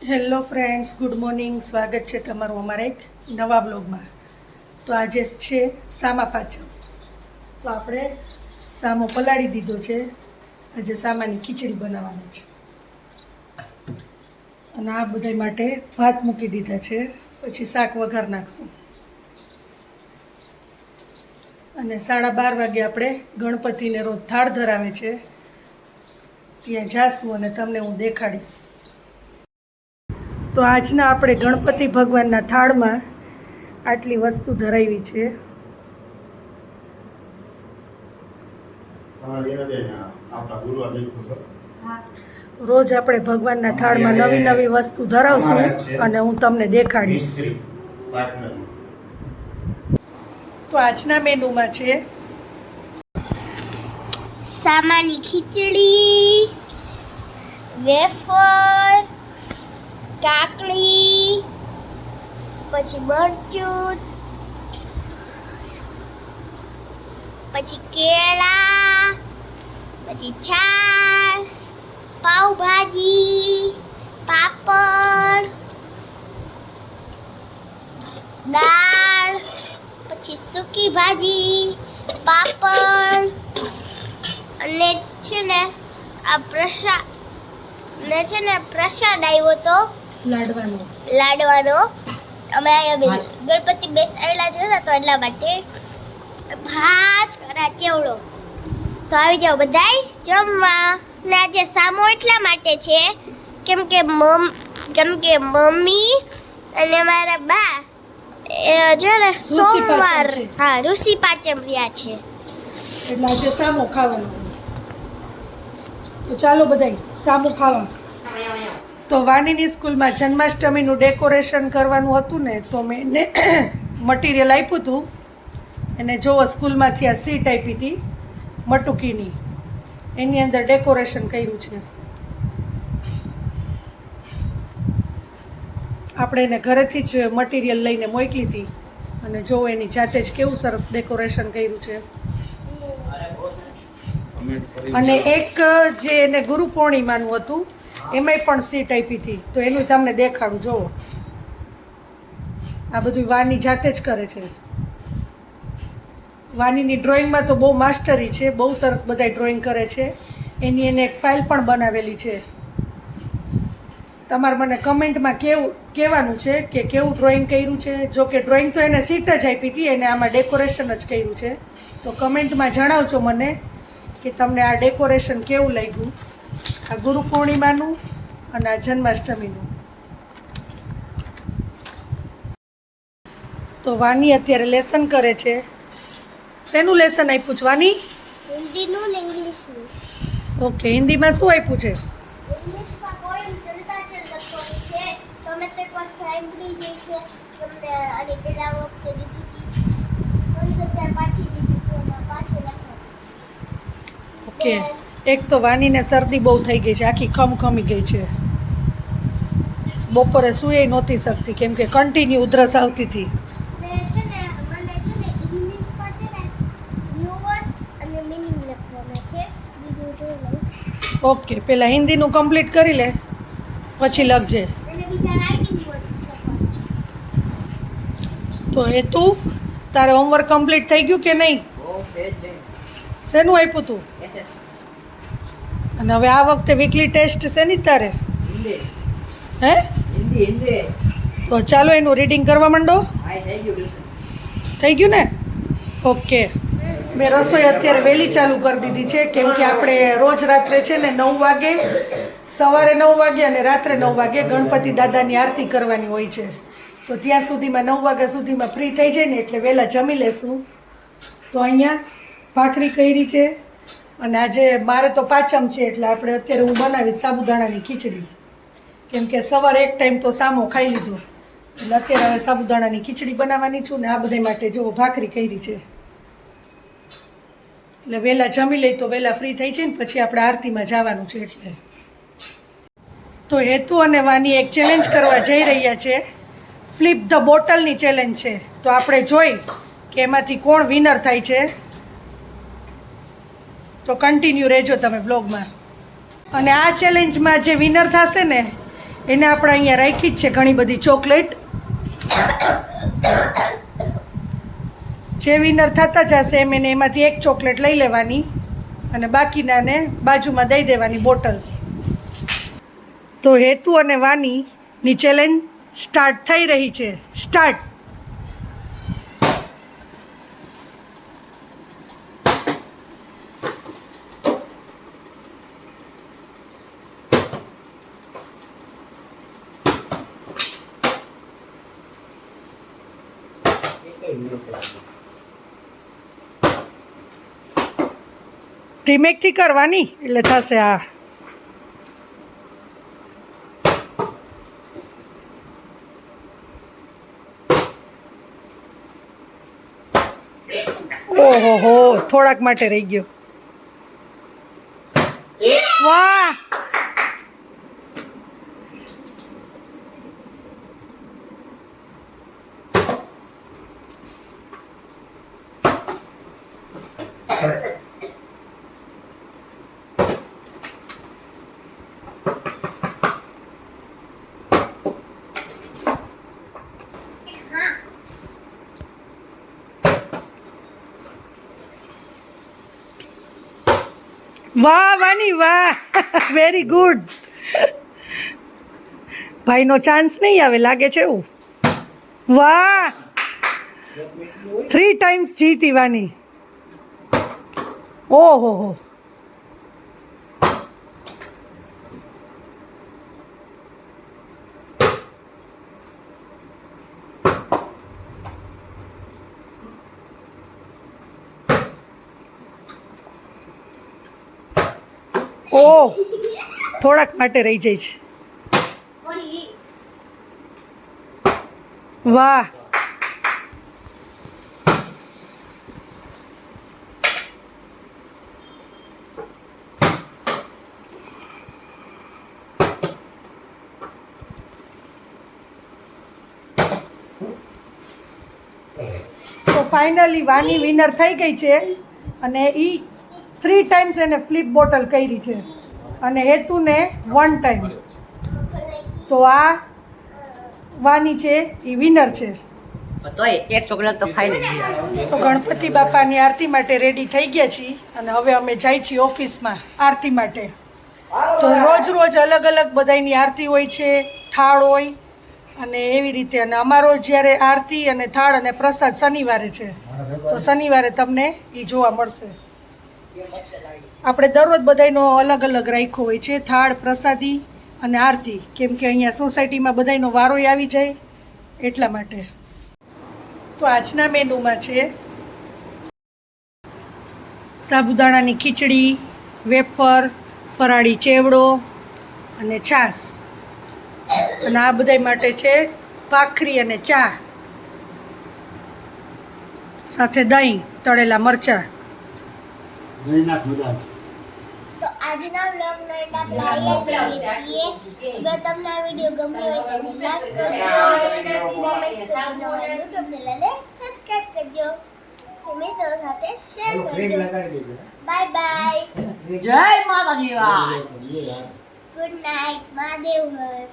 Hello friends, good morning. સ્વાગત છે તમારું અમારા એક નવા વ્લોગમાં. તો આજે છે સામા પાચમ. તો આપણે સામો પલાળી દીધો છે. આજે સામાની ખીચડી બનાવવાની છે અને આ બધા માટે ભાત મૂકી દીધા છે. પછી શાક વઘાર નાખશું અને 12:30 વાગે આપણે ગણપતિને રોજ થાળ ધરાવે છે ત્યાં જાશું અને તમને હું દેખાડીશ. તો આજના આપણે ગણપતિ ભગવાનના થાળમાં આટલી વસ્તુ ધરાવી છે. રોજ આપણે ભગવાનના થાળમાં નવી નવી વસ્તુ ધરાવશું અને હું તમને દેખાડીશ. તો આજના મેનુમાં છે સામાની ખીચડી, વેફર, કાકડી, પછી મરચું, પછી કેળા, પછી છાશ, પાવભાજી, પાપડ, દાળ, પછી સૂકી ભાજી, પાપડ અને છે ને આ પ્રસાદ આવ્યો તો લાડવાનો. અમે અહીંયા ગણપતિ બેસાડેલા છે ને તો એટલા માટે ભાત અને ચેવડો. તો આવી જાઓ બધાય જમવા. ને આજે સામો એટલા માટે છે કેમ કે મમ્મી અને મારા બા જો ને સોમવાર ઋષિ પાંચમ રહ્યા છે એટલે આજે સામો ખાવાનો. તો ચાલો બધાય સામો ખાવા. તો વાનીની સ્કૂલમાં જન્માષ્ટમીનું ડેકોરેશન કરવાનું હતું ને તો મેં એને મટીરિયલ આપ્યું હતું. એને જોવો સ્કૂલમાંથી આ સીટ આપી હતી મટુકીની, એની અંદર ડેકોરેશન કર્યું છે. આપણે એને ઘરેથી જ મટીરિયલ લઈને મોકલી હતી અને જોવો એની જાતે જ કેવું સરસ ડેકોરેશન કર્યું છે. અને એક જે એને ગુરુ પૂર્ણિમાનું હતું એમાંય પણ સીટ આપી હતી તો એનું તમને દેખાડું. જોવો આ બધું વાની જાતે જ કરે છે. વાનીની ડ્રોઈંગમાં તો બહુ માસ્ટરી છે, બહુ સરસ બધા ડ્રોઈંગ કરે છે. એની એને એક ફાઇલ પણ બનાવેલી છે. તમારે મને કમેન્ટમાં કહેવાનું છે કે કેવું ડ્રોઈંગ કર્યું છે. જો કે ડ્રોઈંગ તો એને સીટ જ આપી હતી, એને આમાં ડેકોરેશન જ કર્યું છે. તો કમેન્ટમાં જણાવજો મને કે તમને આ ડેકોરેશન કેવું લાગ્યું, આ ગુરુ પૂર્ણિમાનું અને આ જન્માષ્ટમીનું. તો વાની અત્યારે લેસન કરે છે. શેનું લેસન આપ્યું છે વાની? હિન્દીનું ને ઇંગ્લિશનું. ઓકે, હિન્દીમાં શું આપ્યું છે? ઇંગ્લિશમાં પોઈમ ચલતા ચલ લખવાની છે. તમે તો એકવાર સાંભળી ગઈ છે, તમને આની પહેલા વખતે દીધી હતી. થોડી અત્યારે પાછી દીધી છે, પાછી લખવાની. ઓકે, એક તો વાનીને શરદી બહુ થઈ ગઈ છે, આખી ખમખમી ગઈ છે. બપોરે સૂઈ નહોતી શકતી કેમ કે કન્ટિન્યુ ઉધરસ આવતી હતી. ઓકે, પહેલાં હિન્દીનું કમ્પ્લીટ કરી લે પછી લખજે. તો એ તું તારે હોમવર્ક કમ્પ્લીટ થઈ ગયું કે નહીં? શેનું આપ્યું તું? અને હવે આ વખતે વીકલી ટેસ્ટ શેની તારે? હે તો ચાલો એનું રીડિંગ કરવા માંડો. થઈ ગયું ને? ઓકે, મેં રસોઈ અત્યારે વહેલી ચાલુ કરી દીધી છે કેમ કે આપણે રોજ રાત્રે છે ને 9 વાગે, સવારે 9 વાગે અને રાત્રે 9 વાગે ગણપતિ દાદાની આરતી કરવાની હોય છે. તો ત્યાં સુધીમાં 9 વાગ્યા સુધીમાં ફ્રી થઈ જાય ને એટલે વહેલા જમી લેશું. તો અહીંયા ભાખરી કરી છે અને આજે મારે તો પાંચમ છે એટલે આપણે અત્યારે હું બનાવીશ સાબુદાણાની ખીચડી કેમ કે સવારે એક ટાઈમ તો સામો ખાઈ લીધો એટલે અત્યારે હવે સાબુદાણાની ખીચડી બનાવવાની છું ને આ બધા માટે જો ભાખરી કરી છે એટલે વહેલા જમી લઈ તો વહેલા ફ્રી થઈ જાય ને પછી આપણે આરતીમાં જવાનું છે. એટલે તો હેતુ અને વાની એક ચેલેન્જ કરવા જઈ રહ્યા છે. ફ્લિપ ધ બોટલની ચેલેન્જ છે. તો આપણે જોઈ કે એમાંથી કોણ વિનર થાય છે. તો કન્ટિન્યુ રહેજો તમે બ્લોગમાં. અને આ ચેલેન્જમાં જે વિનર થશે ને એને આપણે અહીંયા રાખી જ છે ઘણી બધી ચોકલેટ. જે વિનર થતા જશે એમ એને એમાંથી એક ચોકલેટ લઈ લેવાની અને બાકીનાને બાજુમાં દઈ દેવાની બોટલ. તો હેતુ અને વાનીની ચેલેન્જ સ્ટાર્ટ થઈ રહી છે. સ્ટાર્ટ. ધીમેકથી કરવાની એટલે થશે. આ ઓહો હો, થોડાક માટે રહી ગયો. વાહ, વાહ વાની વાહ, વેરી ગુડ. ભાઈનો ચાન્સ નહીં આવે લાગે છે એવું. વાહ, 3 ટાઈમ્સ જીતી વાની. ઓહો હો, ઓહ, થોડાક માટે રહી જાય છે. વાહ, તો ફાઇનલી વાની વિનર થઈ ગઈ છે અને એ 3 ટાઈમ્સ એને ફ્લિપ બોટલ કરી છે અને હેતુને 1 ટાઈમ. તો આ વાની છે એ વિનર છે. તોય એક ચોકલેટ તો ખાઈ લીધી. તો ગણપતિ બાપાની આરતી માટે રેડી થઈ ગયા છીએ અને હવે અમે જાય છીએ ઓફિસમાં આરતી માટે. તો રોજ રોજ અલગ અલગ બધાની આરતી હોય છે, થાળ હોય અને એવી રીતે. અને અમારો જ્યારે આરતી અને થાળ અને પ્રસાદ શનિવારે છે, તો શનિવારે તમને એ જોવા મળશે. આપણે દરરોજ બધાનો અલગ અલગ રાખ્યો હોય છે, થાળ, પ્રસાદી અને આરતી, કેમ કે અહીંયા સોસાયટીમાં બધાનો વારોય આવી જાય એટલા માટે. તો આજના મેનુમાં છે સાબુદાણાની ખીચડી, વેફર, ફરાળી ચેવડો અને છાશ. અને આ બધા માટે છે ભાખરી અને ચા સાથે દહીં, તળેલા મરચાં. તો આજના વ્લોગનો એન્ડ આપણે અહીંયા કરીએ છીએ. જો તમને આ વિડીયો ગમ્યો હોય તો લાઈક કરજો, કોમેન્ટ કરજો, અમારા YouTube ચેનલને સબસ્ક્રાઇબ કરજો, મિત્રો સાથે શેર કરજો. Bye bye. જય માતાજી. Good night. મહાદેવ હર.